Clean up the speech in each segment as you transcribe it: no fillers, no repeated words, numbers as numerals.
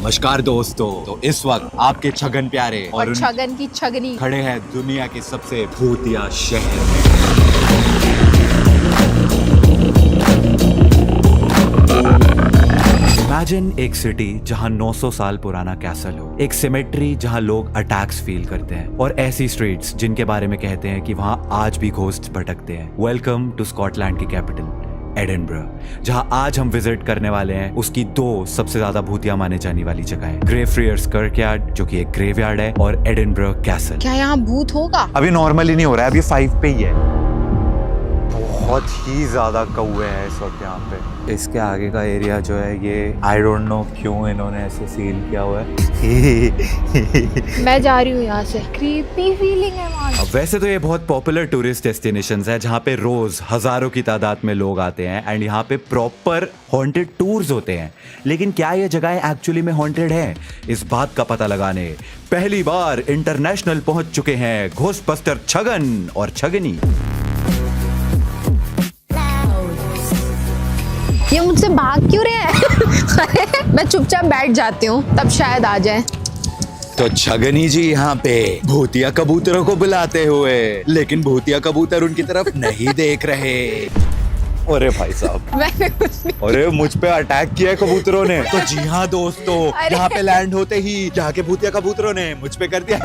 नमस्कार दोस्तों। तो इस वक्त आपके छगन प्यारे और छगन की छगनी खड़े हैं दुनिया के सबसे भूतिया शहर में। इमेजिन एक सिटी जहां 900 साल पुराना कैसल हो, एक सिमेट्री जहां लोग अटैक्स फील करते हैं और ऐसी स्ट्रीट्स जिनके बारे में कहते हैं कि वहां आज भी घोस्ट भटकते हैं। वेलकम टू स्कॉटलैंड की कैपिटल एडिनबरा, जहां आज हम विजिट करने वाले हैं उसकी दो सबसे ज्यादा भूतिया माने जाने वाली जगह, ग्रेवफ्रियर्स कर्कयार्ड जो कि एक ग्रेवयार्ड है, और एडिनबरा कैसल। क्या यहाँ भूत होगा? अभी नॉर्मली नहीं हो रहा है, अभी 5 पे ही है। बहुत ही ज्यादा कौवे हैं इस वक्त यहाँ पे। इसके आगे का एरिया जो है ये आई डोंट नो क्यों इन्होंने ऐसे सील किया हुआ है। मैं जा रही हूँ यहाँ से, क्रीपी फीलिंग है वहाँ। वैसे तो ये बहुत पॉपुलर टूरिस्ट डेस्टिनेशंस है जहाँ पे रोज हजारों की तादाद में लोग आते हैं एंड यहाँ पे प्रॉपर हॉन्टेड टूर्स होते हैं। लेकिन क्या ये जगह एक्चुअली में हॉन्टेड है, इस बात का पता लगाने पहली बार इंटरनेशनल पहुंच चुके हैं घोस्टबस्टर छगन और छगनी। ये मुझसे भाग क्यों रहे हैं? मैं चुपचाप बैठ जाती हूँ, तब शायद आ जाए। तो छगनी जी यहाँ पे भूतिया कबूतरों को बुलाते हुए, लेकिन भूतिया कबूतर उनकी तरफ नहीं देख रहे। अरे भाई साहब, मैंने कुछ नहीं। अरे मुझ पे अटैक किया है कबूतरों ने। तो जी हाँ दोस्तों, यहाँ पे लैंड होते ही यहाँ के भूतिया कबूतरों ने मुझ पे कर दिया।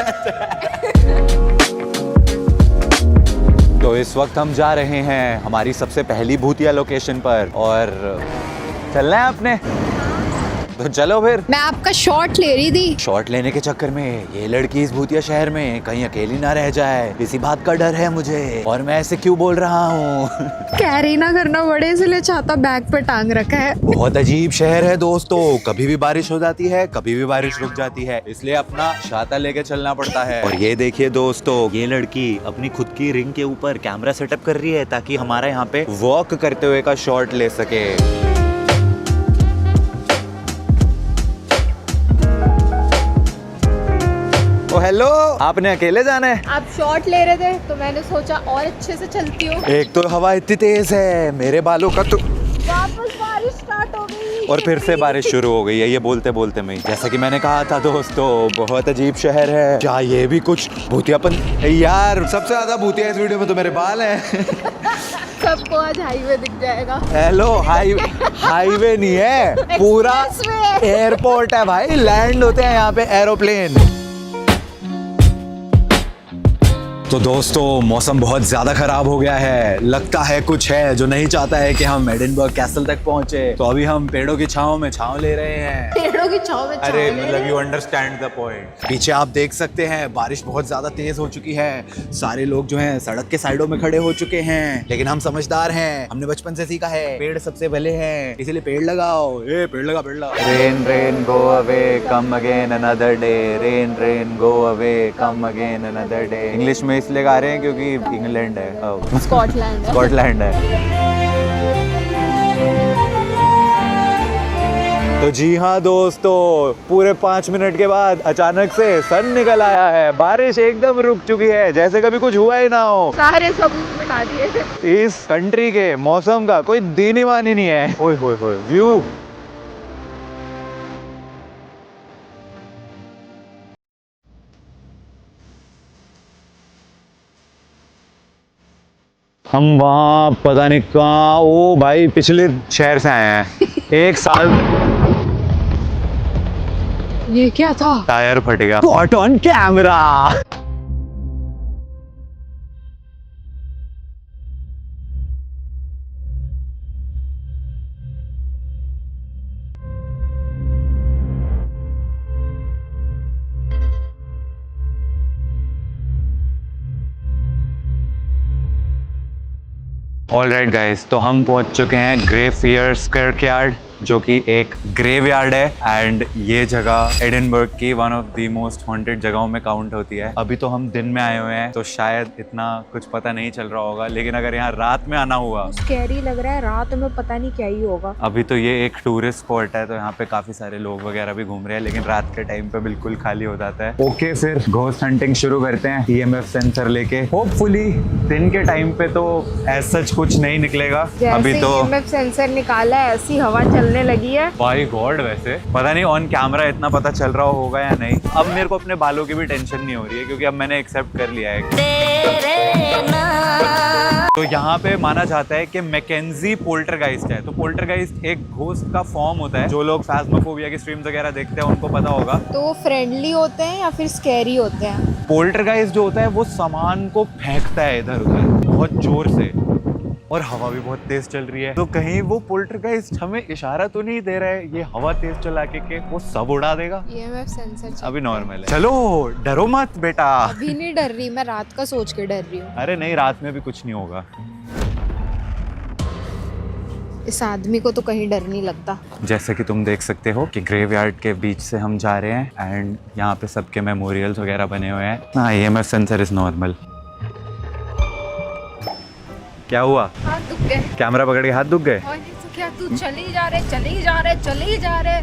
तो इस वक्त हम जा रहे हैं हमारी सबसे पहली भूतिया लोकेशन पर, और चलना है आपने तो चलो फिर। मैं आपका शॉट ले रही थी। शॉट लेने के चक्कर में ये लड़की इस भूतिया शहर में कहीं अकेली ना रह जाए, इसी बात का डर है मुझे। और मैं ऐसे क्यों बोल रहा हूँ? कैरी ना करना बड़े, इसलिए छाता बैग पे टांग रखा है। बहुत अजीब शहर है दोस्तों, कभी भी बारिश हो जाती है, कभी भी बारिश रुक जाती है, इसलिए अपना छाता लेके चलना पड़ता है। और ये देखिए दोस्तों, ये लड़की अपनी खुद की रिंग के ऊपर कैमरा सेटअप कर रही है ताकि हमारा यहाँ पे वॉक करते हुए का शॉट ले सके। हेलो, आपने अकेले जाना है? आप शॉट ले रहे थे तो मैंने सोचा और अच्छे से चलती हूँ। एक तो हवा इतनी तेज है, मेरे बालों का तो वापस बारिश स्टार्ट हो गई। और फिर से बारिश शुरू हो गई है ये बोलते बोलते में। जैसा कि मैंने कहा था दोस्तों, बहुत अजीब शहर है। क्या ये भी कुछ भूतियापन? यार सबसे ज्यादा भूतिया इस वीडियो में तो मेरे बाल हैं। सबको आज हाईवे दिख जाएगा। हेलो, हाईवे नहीं है, पूरा एयरपोर्ट है भाई, लैंड होते हैं यहाँ पे एरोप्लेन। तो दोस्तों, मौसम बहुत ज्यादा खराब हो गया है, लगता है कुछ है जो नहीं चाहता है कि हम एडिनबर्ग कैसल तक पहुंचे। तो अभी हम पेड़ों की छांव में छांव ले रहे हैं। पेड़ों की छांव में? अरे मतलब यू अंडरस्टैंड द पॉइंट। पीछे आप देख सकते हैं बारिश बहुत ज्यादा तेज हो चुकी है, सारे लोग जो हैं सड़क के साइडों में खड़े हो चुके हैं। लेकिन हम समझदार हैं, हमने बचपन से सीखा है पेड़ सबसे भले हैं, इसीलिए पेड़ लगाओ। ए पेड़ लगा, पेड़ लगा। Rain rain go away come again another day, rain rain go away come again another day. English में इसलिए गा रहे हैं क्योंकि इंग्लैंड है, स्कॉटलैंड है। तो जी हाँ दोस्तों, पूरे 5 मिनट के बाद अचानक से सन निकल आया है, बारिश एकदम रुक चुकी है, जैसे कभी कुछ हुआ ही ना हो। सारे सबूत मिटा दिए। इस कंट्री के मौसम का कोई दीनी मानी नहीं है। ओए होए होए, व्यू। हम वहाँ पता नहीं कहाँ, ओ भाई पिछले शहर से आए हैं। 1 साल। ये क्या था? टायर फट गया। Caught on camera. Alright guys, तो हम पहुंच चुके हैं ग्रेवफ्रियर्स कर्कयार्ड, जो कि एक ग्रेवयार्ड है एंड ये जगह एडिनबर्ग की one of the most haunted जगहों में काउंट होती है। अभी तो हम दिन में आए हुए हैं तो शायद इतना कुछ पता नहीं चल रहा होगा, लेकिन अगर यहाँ रात में आना हुआ, स्कैरी लग रहा है, रात में पता नहीं क्या ही होगा। अभी तो ये एक टूरिस्ट स्पॉट है तो यहाँ पे काफी सारे लोग वगैरह भी घूम रहे हैं, लेकिन रात के टाइम पे बिल्कुल खाली हो जाता है। ओके, फिर घोस्ट हंटिंग शुरू करते हैं EMF सेंसर लेके। होपफुली दिन के टाइम पे तो ऐसा कुछ नहीं निकलेगा। अभी तो EMF सेंसर निकाला है, ऐसी हवा चल चलने लगी है। बाय गॉड, वैसे पता नहीं ऑन कैमरा इतना पता चल रहा होगा या नहीं। अब मेरे को अपने बालों की भी टेंशन नहीं हो रही है क्योंकि अब मैंने एक्सेप्ट कर लिया है। तो यहाँ पे माना जाता है कि मैकेंजी पोल्टरगाइस्ट है। तो पोल्टरगाइस्ट एक घोस्ट का फॉर्म होता है। जो लोग फास्मोफोबिया की स्ट्रीम्स वगैरह देखते हैं उनको पता होगा। तो वो फ्रेंडली होते हैं या फिर स्कैरी होते हैं? पोल्टरगाइस्ट जो होता है वो सामान को फेंकता है इधर उधर बहुत जोर से, और हवा भी बहुत तेज चल रही है। तो कहीं वो पोल्टरगाइस्ट हमें इशारा तो नहीं दे रहा है ये हवा तेज चला के वो सब उड़ा देगा? EMF सेंसर अभी नॉर्मल है। चलो डरो मत बेटा। अभी नहीं डर रही, मैं रात का सोच के डर रही हूँ। अरे नहीं, रात में भी कुछ नहीं होगा। इस आदमी को तो कहीं डर नहीं लगता। जैसे कि तुम देख सकते हो कि ग्रेवयार्ड के बीच से हम जा रहे हैं एंड यहाँ पे सबके मेमोरियल्स वगैरह बने हुए हैं। हाँ, EMF सेंसर इज नॉर्मल। क्या हुआ? हाथ दुख गए। कैमरा पकड़ के हाथ दुख गए? और नहीं तो क्या, तू चली जा रहे।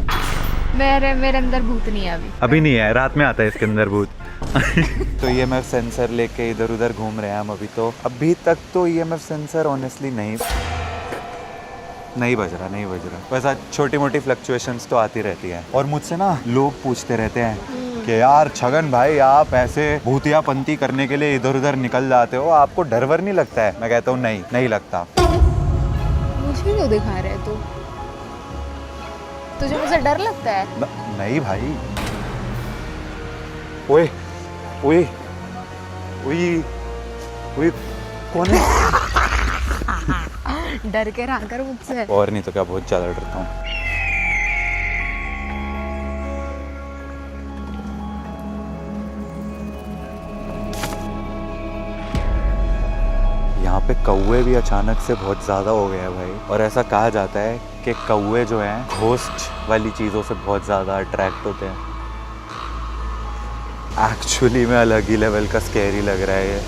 मेरे अंदर भूत नहीं है अभी नहीं है, रात में आता है इसके अंदर भूत। तो EMF सेंसर लेके इधर उधर घूम रहे हैं हम अभी तक तो EMF सेंसर ऑनेस्टली नहीं बज रहा। वैसा छोटी मोटी फ्लक्चुएशंस तो आती रहती है। और मुझसे ना लोग पूछते रहते हैं कि यार छगन भाई, आप ऐसे भूतियापंती करने के लिए इधर उधर निकल जाते हो, आपको डर वर नहीं लगता है? मैं कहता हूँ नहीं लगता। मुझे क्यों दिखा रहे तू? तुझे मुझसे डर लगता है? नहीं भाई। ओए ओए ओए ओए, कौन है? डर के रहा कर मुझसे। और नहीं तो क्या, बहुत ज्यादा डरता हूँ। यहाँ पे कौवे भी अचानक से बहुत ज़्यादा हो गए हैं भाई। और ऐसा कहा जाता है कि कौवे जो हैं घोस्ट वाली चीज़ों से बहुत ज़्यादा अट्रैक्ट होते हैं। एक्चुअली में अलग ही लेवल का स्कैरी लग रहा है ये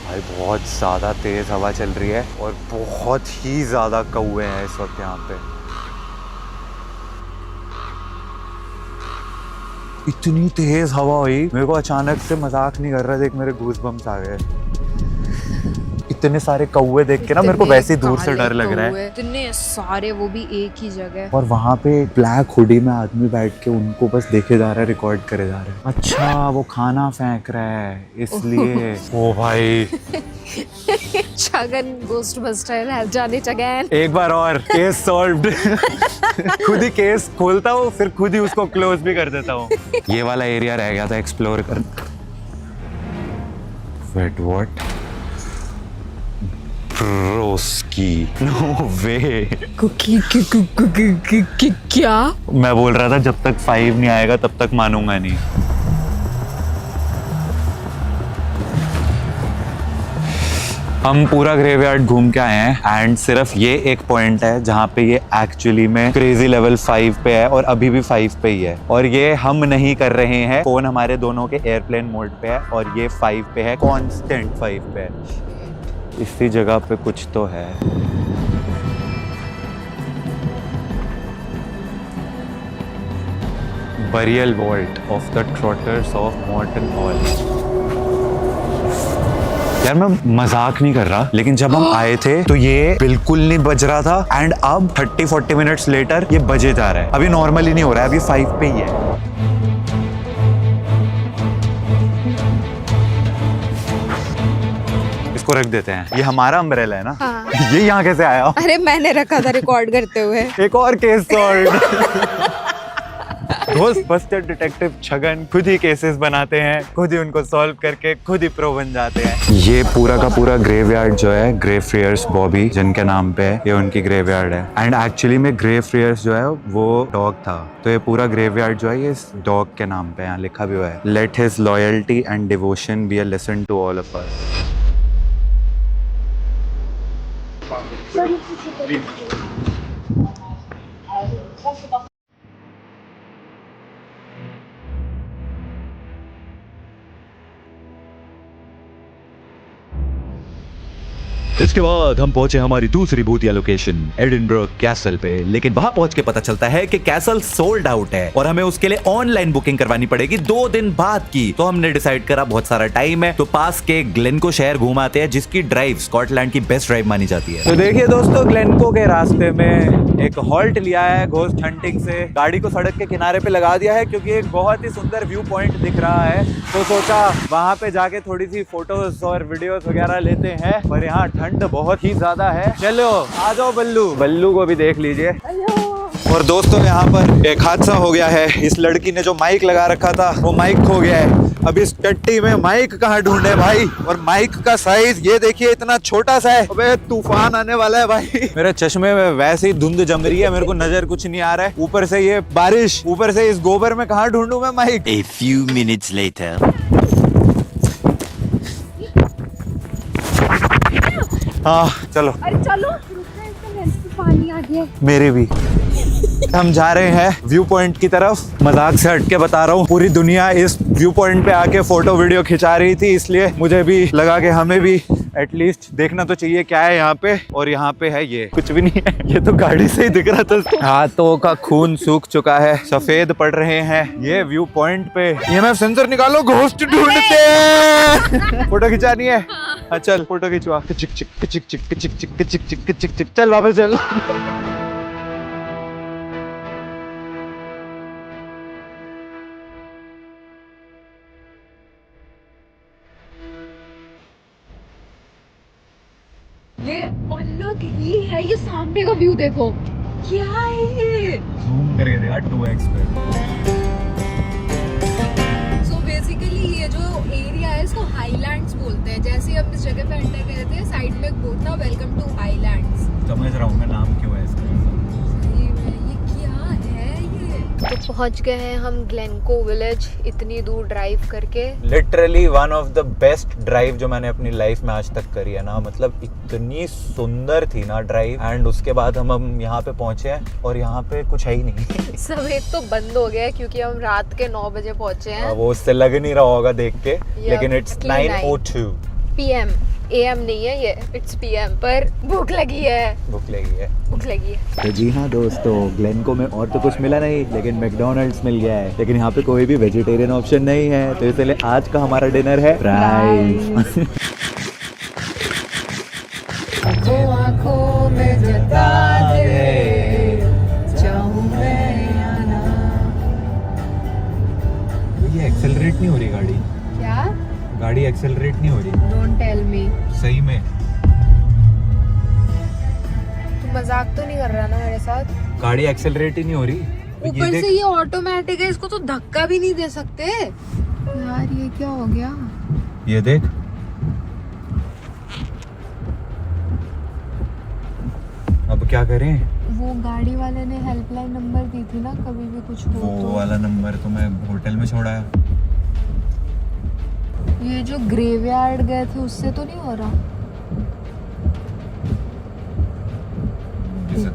भाई। बहुत ज़्यादा तेज़ हवा चल रही है और बहुत ही ज़्यादा कौवे हैं इस वक्त यहाँ पे। इतनी तेज हवा हुई, मेरे को अचानक से, मजाक नहीं कर रहा, देख मेरे गूज़बम्स आ गए। इतने सारे कौवे देख के ना मेरे को वैसे ही दूर से डर लग रहा है। इतने सारे, वो भी एक ही जगह। और वहाँ पे ब्लैक हुडी में आदमी बैठ के उनको बस देखे जा रहा है, रिकॉर्ड करे जा रहा है। अच्छा, वो खाना फेंक रहा है इसलिए। ओ भाई। Chhagan ghostbuster has done it again. एक बार और केस सॉल्व्ड। खुद ही केस खोलता हूँ, फिर खुद ही उसको क्लोज भी कर देता हूँ। ये वाला एरिया रह गया था एक्सप्लोर कर। Wait what? Roski, no way. क्या? मैं बोल रहा था जब तक 5 नहीं आएगा तब तक मानूंगा नहीं। हम पूरा ग्रेवयार्ड घूम के आए हैं एंड सिर्फ ये एक पॉइंट है जहाँ पे ये एक्चुअली में क्रेजी लेवल 5 पे है और अभी भी 5 पे ही है। और ये हम नहीं कर रहे हैं, फोन हमारे दोनों के एयरप्लेन मोड पे है और ये 5 पे है, कांस्टेंट 5 पे है। इसी जगह पे कुछ तो है। Burial vault of the trotters of Morton hall. यार मैं मजाक नहीं कर रहा, लेकिन जब हम आए थे तो ये बिल्कुल नहीं बज रहा था एंड अब 30-40 मिनट्स लेटर ये बजे जा रहा है। अभी नॉर्मली नहीं हो रहा है, अभी 5 पे ही है। इसको रख देते हैं, ये हमारा अम्ब्रेला है ना। हाँ। ये यहाँ कैसे आया? अरे मैंने रखा था रिकॉर्ड करते हुए। एक और केस सॉल्व। घोस्टबस्टर डिटेक्टिव छगन खुद ही केसेस बनाते हैं, खुद ही उनको सॉल्व करके खुद ही प्रो बन जाते हैं। ये पूरा का पूरा ग्रेवयार्ड जो है ग्रे फ्रियर्स बॉबी जिनके नाम पे है, ये उनकी ग्रेवयार्ड है। एंड एक्चुअली में ग्रे फ्रियर्स जो है वो डॉग था, तो ये पूरा ग्रेवयार्ड जो है ये इस डॉग के नाम पे यहाँ लिखा भी हुआ है। Let his loyalty and devotion be a lesson to all of us. इसके बाद हम पहुंचे हमारी दूसरी भूतिया लोकेशन एडिनबर्ग कैसल पे, लेकिन वहां पहुंच के पता चलता है कि कैसल सोल्ड आउट है और हमें उसके लिए ऑनलाइन बुकिंग करवानी पड़ेगी 2 दिन बाद की। तो हमने डिसाइड करा बहुत सारा टाइम है तो पास के ग्लेनको शहर घुमाते हैं, जिसकी ड्राइव स्कॉटलैंड की बेस्ट ड्राइव मानी जाती है। तो देखिए दोस्तों, ग्लेनको के रास्ते में एक हॉल्ट लिया है घोस्ट हंटिंग से, गाड़ी को सड़क के किनारे पे लगा दिया है क्योंकि एक बहुत ही सुंदर व्यू पॉइंट दिख रहा है। तो सोचा वहां पे जाके थोड़ी सी फोटोज और वीडियोस वगैरह लेते हैं, पर यहाँ ठंड बहुत ही ज्यादा है। चलो आ जाओ बल्लू, बल्लू को भी देख लीजिए। और दोस्तों यहाँ पर एक हादसा हो गया है, इस लड़की ने जो माइक लगा रखा था वो माइक खो गया है। अब इस टट्टी में माइक कहाँ ढूंढे भाई, और माइक का साइज ये देखिए इतना छोटा सा है। अबे तूफान आने वाला है भाई। मेरे चश्मे में वैसे ही धुंध जम रही है, मेरे को नजर कुछ नहीं आ रहा है, ऊपर से ये बारिश, ऊपर से इस गोबर में कहाँ ढूंढूं मैं mic. A few minutes later. हाँ चलो। अरे चलो, पानी आ गया। मेरे भी। हम जा रहे हैं व्यू पॉइंट की तरफ। मजाक से हटके बता रहा हूँ, पूरी दुनिया इस व्यू पॉइंट पे आके फोटो वीडियो खिंचा रही थी, इसलिए मुझे भी लगा कि हमें भी एटलीस्ट देखना तो चाहिए क्या है यहाँ पे। और यहाँ पे है ये कुछ भी नहीं है, ये तो गाड़ी से ही दिख रहा था। हाथों का खून सूख चुका है, सफेद पड़ रहे हैं ये व्यू पॉइंट पे। EMF सेंसर निकालो, घोस्ट ढूंढते हैं। फोटो खिंचानी है? हाँ चल फोटो खिंचवा। चिक चिक चिक चिक चिक चिक चिक चिक चिक चिक, चल वापस चल। ये अलग ही है, ये सामने का व्यू देखो, क्या है ये? जूम करके देखा 2x पे। सो बेसिकली ये जो एरिया है इसको हाईलैंड्स बोलते हैं। जैसे ही हम इस जगह पे एंटर करते हैं, साइड में एक बोर्ड था, वेलकम टू हाईलैंड्स। समझ रहा हूँ मैं नाम क्यों है इसका। ये क्या है ये? तो पहुंच गए हैं हम ग्लेनको विलेज, इतनी दूर ड्राइव करके। Literally one of the best drive जो मैंने अपनी लाइफ में आज तक करी है ना, मतलब इतनी सुंदर थी ना ड्राइव। एंड उसके बाद हम यहाँ पे पहुंचे हैं और यहाँ पे कुछ है ही नहीं। सब एक तो बंद हो गया है क्योंकि हम रात के 9 बजे पहुंचे हैं। वो उससे लग नहीं रहा होगा देख के, लेकिन इट्स 9:02 PM। AM नहीं है ये, इट्स PM। पर भूख लगी है, भूख लगी है, भूख लगी है। तो जी हाँ दोस्तों, ग्लेनको में और तो कुछ मिला नहीं, लेकिन मैकडॉनल्ड्स मिल गया है। लेकिन यहाँ पे कोई भी वेजिटेरियन ऑप्शन नहीं है, तो इसलिए आज का हमारा डिनर है फ्राइज। आँखों में जता दे, चाहूं मैं या ना। ये एक्सेलरेट नहीं हो रही गाड़ी, क्या? गाड़ी एक्सेलरेट नहीं हो रही। Don't tell me. सही में तू मजाक तो नहीं कर रहा ना मेरे साथ? गाड़ी एक्सेलरेट ही नहीं हो रही। ऊपर से ये ऑटोमेटिक है, इसको तो धक्का भी नहीं दे सकते यार। ये क्या हो गया? ये देख, अब क्या करें? वो गाड़ी वाले ने हेल्पलाइन नंबर दी थी ना, कभी भी कुछ हो वो तो। वाला नंबर तो मैं होटल में छोड़ा है। ये जो ग्रेवयार्ड गए थे उससे तो नहीं हो रहा?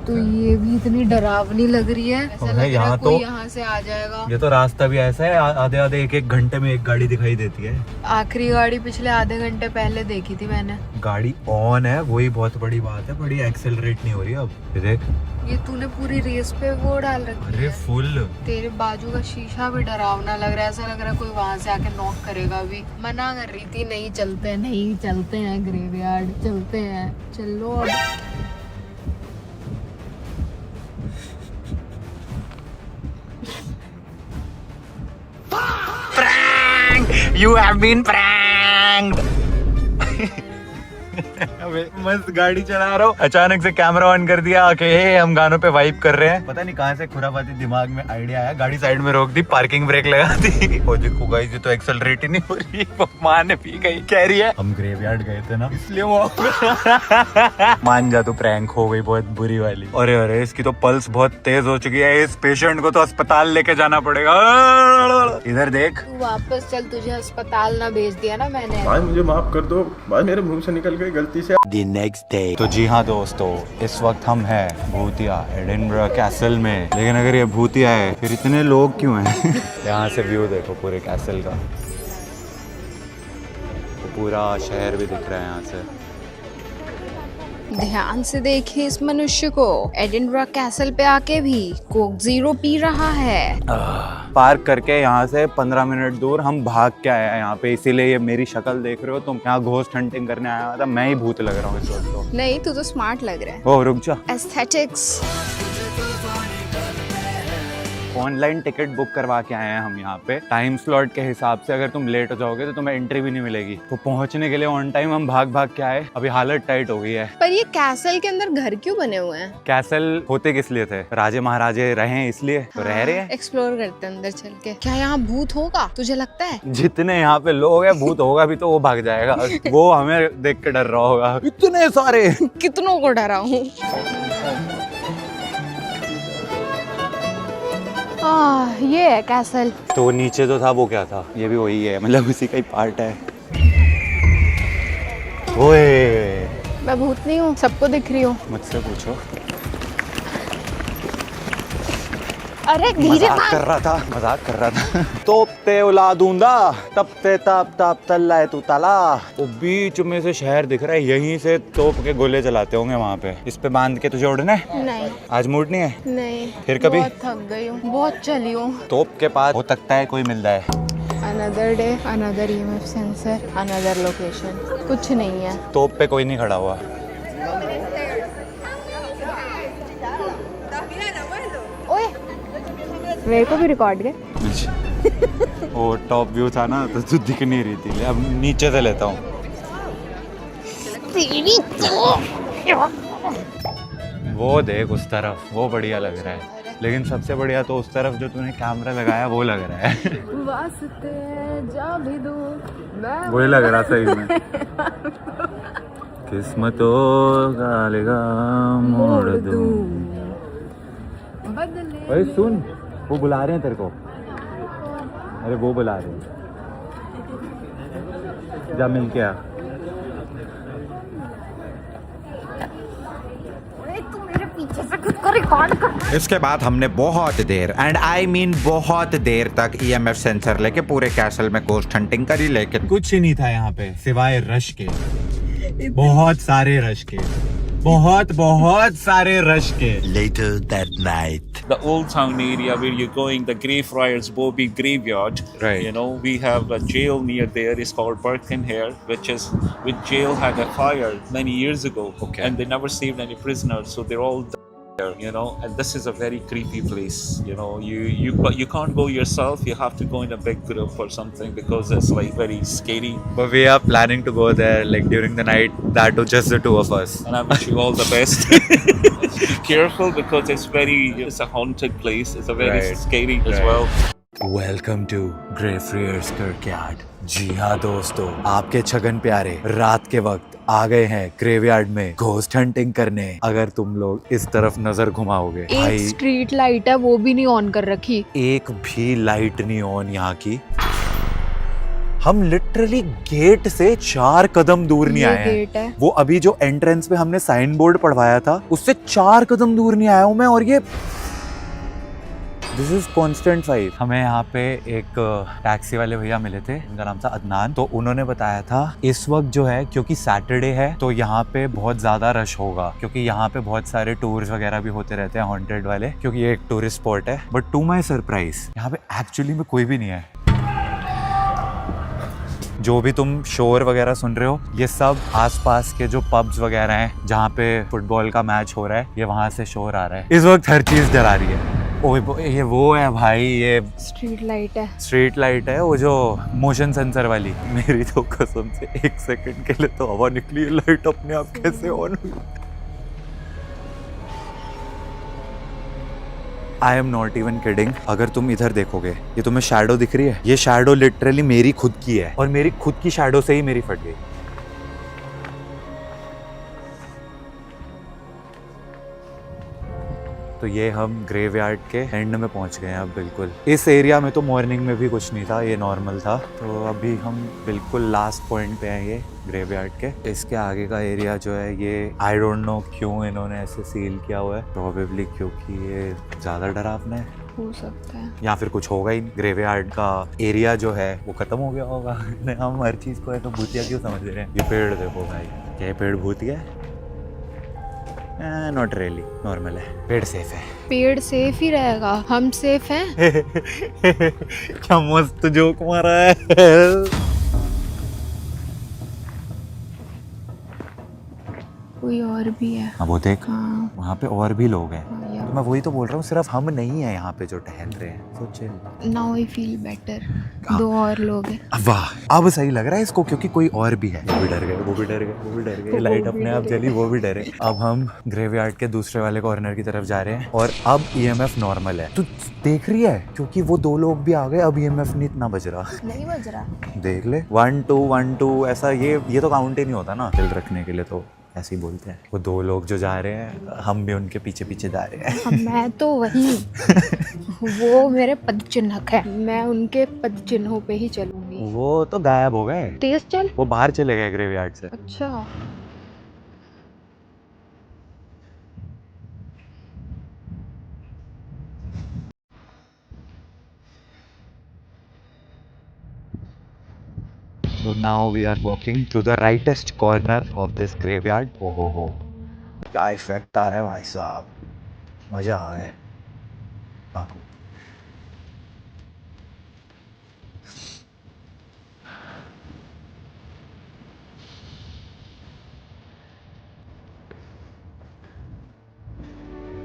तो ये भी इतनी डरावनी लग रही है, ऐसा लग रहा है यहाँ कोई तो यहाँ से आ जाएगा। ये तो रास्ता भी ऐसा है, आधे आधे एक घंटे में एक गाड़ी दिखाई देती है। आखिरी गाड़ी पिछले आधे घंटे पहले देखी थी मैंने। गाड़ी ऑन है, वही बहुत बड़ी बात है, बड़ी एक्सेलरेट नहीं हो रही अब। ये देख, ये तूने पूरी रेस पे वो डाल रखी अरे है। फुल। तेरे बाजू का शीशा भी डरावना लग रहा है, ऐसा लग रहा है कोई वहां से आके नॉक करेगा अभी। मना कर रही थी नहीं चलते हैं, नहीं चलते हैं ग्रेवयार्ड, चलते हैं, चलो अब। You have been pranked. अबे मस्त गाड़ी चला रहा हूँ, अचानक से कैमरा ऑन कर दिया कि हम गानों पे वाइब कर रहे हैं। पता नहीं कहाँ से खुरापाती दिमाग में आइडिया आया, गाड़ी साइड में रोक दी, पार्किंग ब्रेक लगा दी। ओ देखो गाइस, ये तो एक्सेलरेट ही नहीं हो रही। माँ ने पी गई, कह रही है हम ग्रेवयार्ड गए थे ना इसलिए वो मान जा, तो प्रैंक हो गई बहुत बुरी वाली। अरे अरे, इसकी तो पल्स बहुत तेज हो चुकी है, इस पेशेंट को तो अस्पताल लेके जाना पड़ेगा। इधर देख, तू वापस चल, तुझे अस्पताल ना भेज दिया ना मैंने। भाई मुझे माफ कर दो, भाई मेरे मुंह से निकल गई गलती से। The next day. तो जी हाँ दोस्तों, इस वक्त हम हैं भूतिया एडिनबर्ग कैसल में। लेकिन अगर ये भूतिया है फिर इतने लोग क्यों हैं? यहाँ से व्यू देखो पूरे कैसल का, तो पूरा शहर भी दिख रहा है यहाँ से। ध्यान से देखिए इस मनुष्य को, एडिनबरा कैसल पे आके भी कोक जीरो पी रहा है। पार्क करके यहाँ से 15 मिनट दूर हम भाग के आए हैं यहाँ पे, इसीलिए ये मेरी शक्ल देख रहे हो तुम। यहाँ घोस्ट हंटिंग करने आया हुआ था, मैं ही भूत लग रहा हूँ इस वक्त तो। नहीं, तू तो स्मार्ट लग रहा है। ओ रुक जा, एस्थेटिक्स। ऑनलाइन टिकट बुक करवा के आए हैं हम यहाँ पे टाइम स्लॉट के हिसाब से। अगर तुम लेट हो जाओगे तो तुम्हें एंट्री भी नहीं मिलेगी। तो पहुँचने के लिए ऑन टाइम हम भाग भाग के आए। अभी हालत टाइट हो गई है। पर ये कैसल के अंदर घर क्यों बने हुए हैं? कैसल होते किस लिए थे? राजे महाराजे रहे हैं इसलिए तो रह रहे हैं। एक्सप्लोर करते हैं अंदर चल के। क्या यहाँ भूत होगा तुझे लगता है? जितने यहाँ पे लोग हैं, भूत होगा भी तो वो भाग जाएगा। वो हमें देख के डर रहा होगा। इतने सारे कितनों को डरा हूँ। ये है कैसल। तो नीचे तो था, वो क्या था? ये भी वही है, मतलब उसी का ही पार्ट है। ओए मैं भूत नहीं हूँ, सबको दिख रही हूँ। मुझसे पूछो। अरे धीरे मजाक कर रहा था। तोपते उला दूंगा तपते ताप ताप तल्ला तू ताला। वो बीच में से शहर दिख रहा है, यहीं से तोप के गोले चलाते होंगे वहाँ पे। इस पे बांध के तुझे उड़ना है? नहीं। आज मूड नहीं है? नहीं। फिर कभी? बहुत थक गई हूँ, बहुत चली हूँ। तोप के पास हो सकता है कोई मिल जाए। Another day, another EMF sensor, another location. कुछ नहीं है। तोप पे कोई नहीं खड़ा हुआ। ओए मेरे को भी रिकॉर्ड के। वो टॉप व्यू था ना तो तू दिख नहीं रही थी। अब नीचे से लेता हूँ। वो देख उस तरफ, वो बढ़िया लग रहा है। लेकिन सबसे बढ़िया तो उस तरफ जो तूने कैमरा लगाया वो लग रहा है। वही लग रहा सही में। किस्मतों का अलगाम मोड़ दूं। भाई सुन, वो बुला रहे हैं तेरे को। अरे वो बुला रहे हैं, जा मिल के आ। इसके बाद हमने बहुत देर एंड आई मीन बहुत देर तक EMF सेंसर लेके पूरे कैसल में गोस्ट हंटिंग करी, लेकिन कुछ ही नहीं था यहाँ पे सिवाय रश के। बहुत सारे रश के, बहुत सारे रश के। Later that night. The old town area where you're going, the Greyfriars Bobby Graveyard. Right. You know, we have a jail near there. It's called Birkenhead, which jail had a fire many years ago. Okay. And they never saved any prisoners, so they're all there, you know. And this is a very creepy place. You know, but you can't go yourself. You have to go in a big group or something because it's like very scary. But we are planning to go there like during the night. That was just the two of us. And I wish you all the best. Be careful because it's a haunted place. It's a very scary as well. Welcome to Greyfriars Kirkyard. जी हाँ दोस्तों, आपके छगन प्यारे रात के वक्त आ गए हैं graveyard में घोस्ट हंटिंग करने। अगर तुम लोग इस तरफ नजर घुमाओगे, एक स्ट्रीट लाइट है वो भी नहीं ऑन कर रखी। एक भी लाइट नहीं ऑन यहाँ की। हम लिटरली गेट से 4 कदम दूर नहीं आए हैं। वो अभी जो एंट्रेंस पे हमने साइन बोर्ड पढ़वाया था उससे 4 कदम दूर नहीं आया हूँ मैं। और ये दिस इज कॉन्स्टेंट 5। हमें यहाँ पे एक टैक्सी वाले भैया मिले थे, उनका नाम था अदनान। तो उन्होंने बताया था इस वक्त जो है, क्योंकि सैटरडे है तो यहाँ पे बहुत ज्यादा रश होगा, क्योंकि यहाँ पे बहुत सारे टूर्स वगैरह भी होते रहते हैं हॉन्टेड वाले, क्योंकि ये एक टूरिस्ट स्पॉट है। बट टू माई सरप्राइज यहाँ पे एक्चुअली में कोई भी नहीं है। जो भी तुम शोर वगैरह सुन रहे हो, ये सब आसपास के जो पब्स वगैरह हैं जहाँ पे फुटबॉल का मैच हो रहा है, ये वहाँ से शोर आ रहा है। इस वक्त हर चीज डरा रही है। ओए ये वो है भाई, ये स्ट्रीट लाइट है। स्ट्रीट लाइट है, वो जो मोशन सेंसर वाली। मेरी तो कसम से 1 सेकंड के लिए तो हवा निकली, लाइट अपने आप कैसे ऑन हुई। I am not even kidding. अगर तुम इधर देखोगे, ये तुम्हें शैडो दिख रही है, ये शैडो लिटरली मेरी खुद की है और मेरी खुद की शैडो से ही मेरी फट गई। तो ये हम ग्रेवयार्ड के एंड में पहुंच गए हैं अब बिल्कुल। इस एरिया में तो मॉर्निंग में भी कुछ नहीं था, ये नॉर्मल था। तो अभी हम बिल्कुल लास्ट पॉइंट पे आएंगे ग्रेवयार्ड के। इसके आगे का एरिया जो है, ये आई डोंट नो क्यों इन्होंने ऐसे सील किया हुआ है। प्रोबेबली क्योंकि ये ज़्यादा डरावना है, हो सकता है, या फिर कुछ होगा ही नहीं। ग्रेवयार्ड का एरिया जो है वो खत्म हो गया होगा। हम हर चीज़ को है तो भूतिया क्यों समझ रहे हैं। ये पेड़ देखो भाई, क्या ये पेड़ भूतिया है? नॉट रियली, नॉर्मल है, पेड़ सेफ है। पेड़ सेफ ही रहेगा, हम सेफ हैं। क्या मस्त जोक मारा है। कोई और भी है। हाँ वो देख, हाँ वहाँ पे और भी लोग हैं। यार। तो मैं वही तो बोल रहा हूँ, सिर्फ हम नहीं है यहाँ पे जो टहल रहे हैं। So chill। Now I feel better. हाँ। 2 और लोग हैं। वाह, अब सही लग रहा है इसको, क्योंकि कोई और भी है। वो भी डर गए, वो भी डर गए, वो भी डर गए, लाइट अपने आप जली, वो भी डरे। अब हम ग्रेवयार्ड के दूसरे वाले कॉर्नर की तरफ जा रहे हैं और अब ईएमएफ नॉर्मल है। तू देख रही है, क्योंकि वो 2 लोग भी आ गए, अब ईएमएफ नहीं इतना बज रहा। नहीं बज रहा। देख ले, 1 2 1 2 ऐसा, ये तो काउंट ही नहीं होता ना दिल रखने के लिए, तो ऐसे ही बोलते हैं। वो 2 लोग जो जा रहे हैं, हम भी उनके पीछे पीछे जा रहे हैं। मैं तो वही वो मेरे पद चिन्हक है, मैं उनके पद चिन्हों पे ही चलूंगी। वो तो गायब हो गए, तेज चल। वो बाहर चले गए ग्रेवयार्ड से। अच्छा So now we are walking to the rightest corner of this graveyard. हो क्या इफेक्ट आ रहा है भाई साहब, मजा आ गया। हाँ।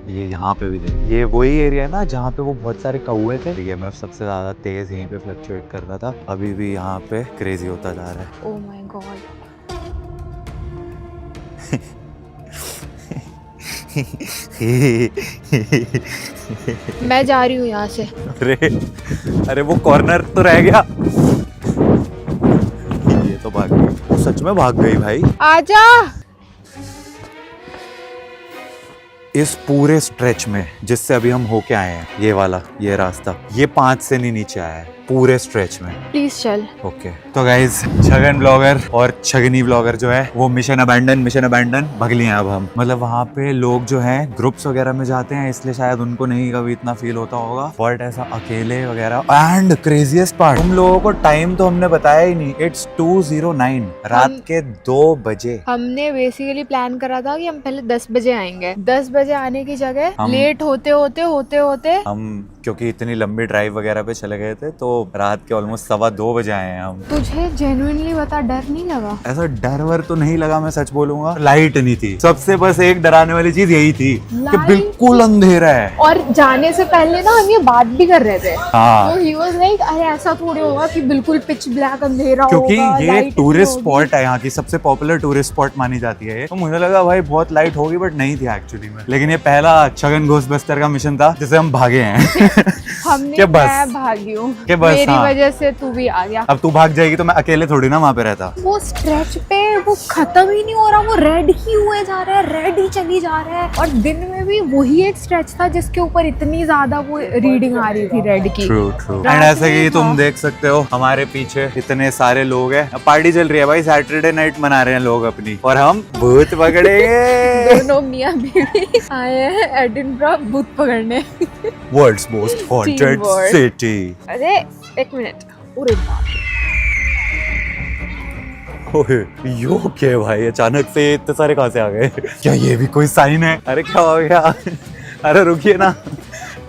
ये यहाँ पे भी देख, ये वही एरिया है ना जहाँ पे वो बहुत सारे कौवे थे। ईएमएफ सबसे ज्यादा तेज यहीं पे फ्लक्चुएट कर रहा था, अभी भी यहाँ पे क्रेजी होता जा रहा है। Oh my God. मैं जा रही हूँ यहाँ से। अरे अरे वो कॉर्नर तो रह गया। ये तो भाग गई, वो सच में भाग गई भाई। आजा। इस पूरे स्ट्रेच में जिससे अभी हम होके आए हैं, ये वाला, ये रास्ता, ये 5 से नहीं नीचे आया है पूरे स्ट्रेच में। प्लीज चल। ओके तो गाइज, छगन ब्लॉगर और छगनी ब्लॉगर जो है वो मिशन अबैंडन भग लिए हैं अब हम। मतलब वहाँ पे लोग जो हैं ग्रुप्स वगैरह में जाते हैं, इसलिए शायद उनको नहीं कभी इतना फील होता होगा, बट ऐसा अकेले वगैरह। एंड क्रेजीएस्ट पार्ट, तुम लोगों को टाइम तो हमने बताया ही नहीं, इट्स 2:09 रात के 2 बजे। हमने बेसिकली प्लान करा था कि हम पहले 10 बजे आएंगे। 10 बजे आने की जगह हम- लेट होते हम क्योंकि इतनी लंबी ड्राइव वगैरह पे चले गए थे, तो रात के ऑलमोस्ट 2:15 बजे आए हैं हम। तुझे जेन्युइनली बता, डर नहीं लगा? ऐसा डर वर तो नहीं लगा, मैं सच बोलूंगा। लाइट नहीं थी, सबसे बस एक डराने वाली चीज यही थी कि लाइट बिल्कुल अंधेरा है। और जाने से पहले ना हम ये बात भी कर रहे थे। हाँ। तो ही वाज लाइक, अरे ऐसा थोड़ी होगा कि बिल्कुल पिच ब्लैक अंधेरा क्योंकि होगा, ये लाइट टूरिस्ट नहीं स्पॉट है, यहाँ की सबसे पॉपुलर टूरिस्ट स्पॉट मानी जाती है ये। तो मुझे लगा भाई बहुत लाइट होगी, बट नहीं थी एक्चुअली में। लेकिन ये पहला छगन घोस्टबस्टर का मिशन था जिसे हम भागे हैं। हमने के बस। मैं भागी हूँ, के बस, मेरी हाँ। वजह से तू भी आ गया। अब तू भाग जाएगी तो मैं अकेले थोड़ी ना वहाँ पे रहता। वो स्ट्रेच पे वो खत्म ही नहीं हो रहा, वो रेड ही हुए जा रहा है, रेड ही चली जा रहा है। और दिन में भी वही एक स्ट्रेच था जिसके ऊपर इतनी ज्यादा वो रीडिंग आ रही थी रेड की। True true. रात एंड ऐसे में कि तुम था। देख सकते हो हमारे पीछे इतने सारे लोग हैं, पार्टी चल रही है भाई, सैटरडे नाइट मना रहे हैं लोग अपनी, और हम भूत पकड़ेंगे। दोनों मियां बीवी आए हैं एडिनब्रा भूत पकड़ने। World's most haunted Teamwork. City. अरे एक मिनट, अरे बाप रे। ओए यो क्या भाई, अचानक से इतने सारे कहाँ से आ गए? क्या ये भी कोई साइन है? अरे क्या हो गया? अरे रुकिए ना,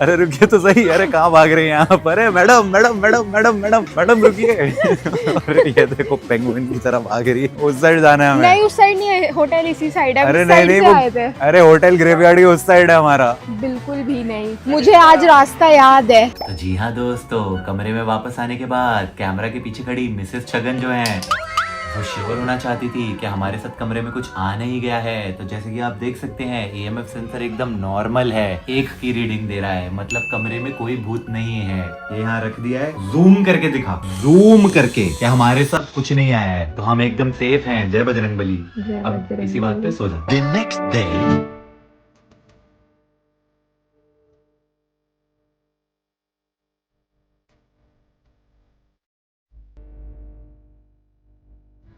अरे रुकिए तो सही। अरे कहाँ भाग रहे हैं यहाँ पर? अरे madam madam madam madam madam madam रुकिए। अरे ये देखो पेंगुइन की तरह भाग रही है। उस साइड जाना है हमें। नहीं उस साइड नहीं है, होटल इसी साइड है। अरे इस नहीं साइड नहीं से आए थे। वो, अरे होटल ग्रेवयार्ड ही उस साइड है हमारा। बिल्कुल भी नहीं, मुझे आज रास्ता याद है। तो जी हाँ दोस्तों, कमरे में वापस आने के बाद कैमरा के पीछे खड़ी मिसेस छगन जो है वो श्योर होना चाहती थी कि हमारे साथ कमरे में कुछ आ नहीं गया है। तो जैसे कि आप देख सकते हैं ईएमएफ सेंसर एकदम नॉर्मल है, 1 की रीडिंग दे रहा है, मतलब कमरे में कोई भूत नहीं है। ये यहाँ रख दिया है, जूम करके दिखा, जूम करके कि हमारे साथ कुछ नहीं आया है, तो हम एकदम सेफ हैं। जय बजरंगबली। अब इसी बात पे सो जा। The next day.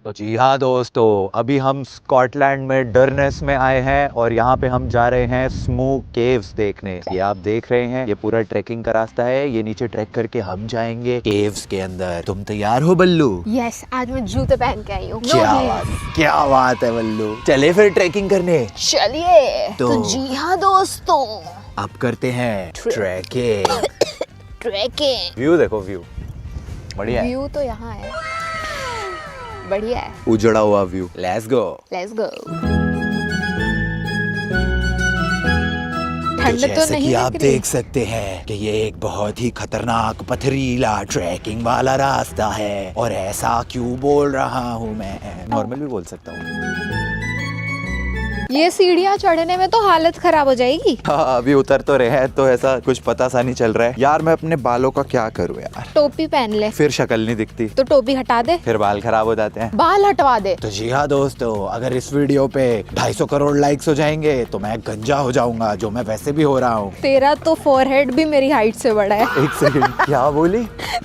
तो जी हाँ दोस्तों, अभी हम स्कॉटलैंड में डरनेस में आए हैं और यहाँ पे हम जा रहे हैं स्मूक केव्स देखने। ये आप देख रहे हैं, ये पूरा ट्रैकिंग का रास्ता है। ये नीचे ट्रैक करके हम जाएंगे केव्स के अंदर। तुम तैयार हो बल्लू? यस, आज मैं जूते पहन के आई हूँ। क्या बात है बल्लू, चले फिर ट्रैकिंग करने। चलिए। तो जी हाँ दोस्तों, अब करते हैं ट्रैकिंग। ट्रैकिंग। व्यू देखो, व्यू बढ़िया है। व्यू तो यहाँ है, बढ़िया है, उजड़ा हुआ view. Let's go. Let's go. ठंड तो जैसे नहीं कि आप लग रही। देख सकते हैं कि ये एक बहुत ही खतरनाक पथरीला ट्रैकिंग वाला रास्ता है। और ऐसा क्यों बोल रहा हूँ मैं, नॉर्मल भी बोल सकता हूँ। ये सीढ़ियाँ चढ़ने में तो हालत खराब हो जाएगी। हाँ, अभी उतर तो रहे हैं तो ऐसा कुछ पता सा नहीं चल रहा है। यार मैं अपने बालों का क्या करूँ यार, टोपी पहन ले। फिर शक्ल नहीं दिखती तो टोपी हटा दे, फिर बाल खराब हो जाते हैं। बाल हटवा दे। तो जी हाँ दोस्तों, अगर इस वीडियो पे 250 करोड़ लाइक्स हो जाएंगे तो मैं गंजा हो जाऊंगा, जो मैं वैसे भी हो रहा हूँ। तेरा तो फोरहेड भी मेरी हाइट से बड़ा है। एक सेकंड, क्या बोली?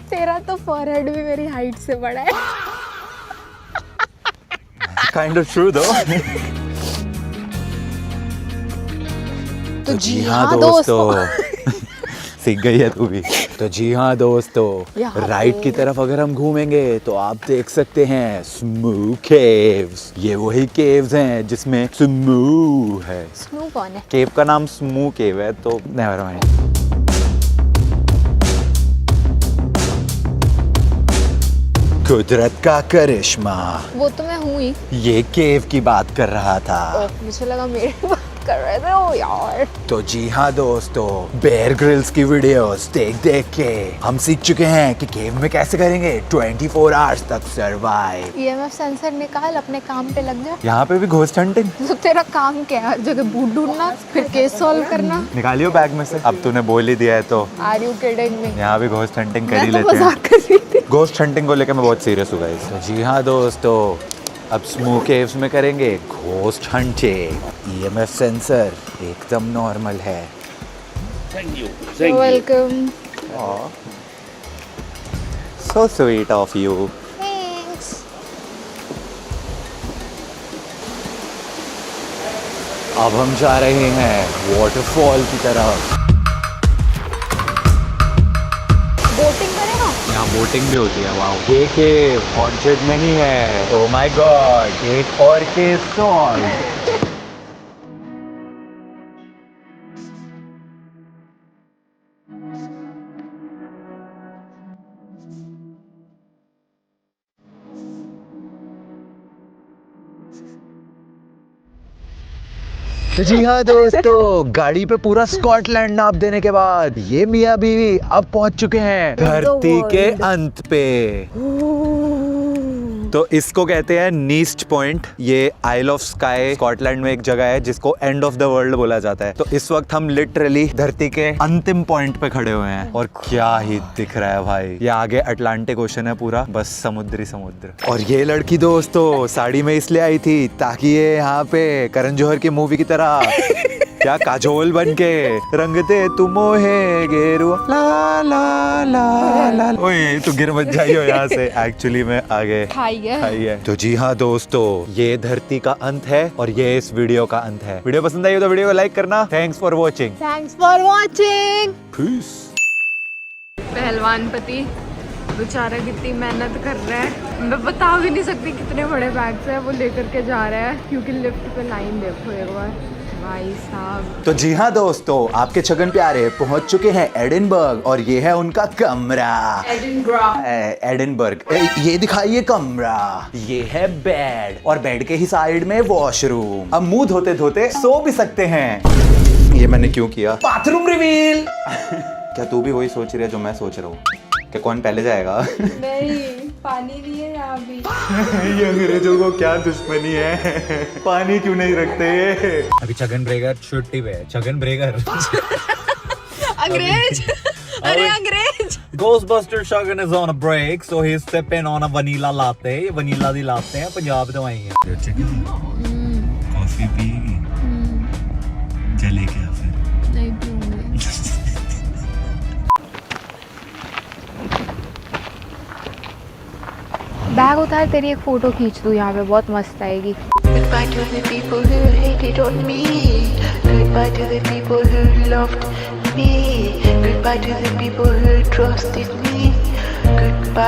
तेरा तो फोरहेड भी मेरी हाइट से बड़ा है। काइंड ऑफ ट्रू दो। तो जी हाँ दोस्तों, सीख गई है तू भी। तो जी हाँ दोस्तों, यहाँ राइट पे- की तरफ अगर हम घूमेंगे तो आप देख सकते हैं स्मू केव्स। ये वही केव्स हैं जिसमें स्मू है। स्नू कौन है? केव का नाम स्मू केव है, तो नेवर माइंड। कुदरत का करिश्मा। वो तो मैं हूँ ही। ये केव की बात कर रहा था। मुझे लगा मेरी बात कर रहे थे। ओ यार। तो जी हाँ दोस्तों, बेयर ग्रिल्स की वीडियोस देख देख के हम सीख चुके हैं कि केव में कैसे करेंगे 24 आवर्स तक सरवाइव। EMF सेंसर निकाल, अपने काम पे लग जा। यहाँ पे भी घोस्ट हंटिंग। तो तेरा काम क्या है? हर जगह बूट ढूंढना, फिर केस सॉल्व करना। निकालियो बैग में से, अब तूने बोल ही दिया है तो आर यू किडिंग मी? यहाँ भी घोस्ट हंटिंग कर ही मैं तो लेते हैं। मजाक कर रही थी। घोस्ट हंटिंग को लेकर मैं बहुत सीरियस हूँ गाइस। तो जी हाँ दोस्तों, अब स्मू केव्स में करेंगे घोस्ट हंटिंग। EMF सेंसर एकदम नॉर्मल है। Welcome. So sweet of you. Thanks. अब हम जा रहे हैं वाटरफॉल की तरफ। बोटिंग करेगा? यहाँ बोटिंग भी होती है। वाओ, ये केव हॉन्टेड नहीं है। ओह माय गॉड, एक और केव सॉल्व। तो जी हाँ दोस्तों, गाड़ी पे पूरा स्कॉटलैंड नाप देने के बाद ये मियाँ बीवी अब पहुंच चुके हैं धरती के अंत पे। तो इसको कहते हैं नीस्ट पॉइंट। ये आइल ऑफ स्काई स्कॉटलैंड में एक जगह है जिसको एंड ऑफ द वर्ल्ड बोला जाता है। तो इस वक्त हम लिटरली धरती के अंतिम पॉइंट पे खड़े हुए हैं और क्या ही दिख रहा है भाई। ये आगे अटलांटिक ओशन है पूरा, बस समुद्री समुद्र। और ये लड़की दोस्तों साड़ी में इसलिए आई थी ताकि ये यहाँ पे करण जौहर की मूवी की तरह क्या काजोल बन के रंग दे तुम मोहे गेरुआ ला ला ला ला। ओए तू गिर मत जाइयो यहाँ से, एक्चुअली मैं आगे खाई है। तो जी हाँ दोस्तों, ये धरती का अंत है और ये इस वीडियो का अंत है। वीडियो पसंद आई हो तो वीडियो को लाइक करना। Thanks for watching. Thanks for watching. Peace. पहलवान पति बेचारा कितनी मेहनत कर रहा है, मैं बता भी नहीं सकती कितने बड़े बैग्स है वो लेकर के जा रहा है, क्योंकि लिफ्ट पे लाइन देखो एक बार भाई साहब। तो जी हाँ दोस्तों, आपके छगन प्यारे पहुंच चुके हैं एडिनबर्ग और ये है उनका कमरा। एडिनबर्ग। ये दिखाइए कमरा। ये है बेड और बेड के ही साइड में वॉशरूम। अब मुंह धोते धोते सो भी सकते हैं। ये मैंने क्यों किया? Bathroom reveal. क्या तू भी वही सोच रही है जो मैं सोच रहा हूँ कि कौन पहले जाएगा? नहीं, पानी नहीं है यहाँ भी। ये अंग्रेजों को क्या दुश्मनी है, पानी क्यों नहीं रखते? अभी छगन ब्रेगर छुट्टी पे है। छगन ब्रेगर अंग्रेज। अरे अंग्रेज। Ghostbuster Shagan is on a break, so he's sipping on a vanilla latte. ये vanilla दी लाते हैं, पंजाब तो आई है। कॉफी पिएगी? चले क्या फिर? नहीं पीऊंगी। बैग उतार, तेरी एक फोटो खींच दूँ यहाँ पे, बहुत मस्त आएगी। Goodbye to the people who hated on me. Goodbye to the people who loved me. Goodbye to the people who trusted me. Goodbye.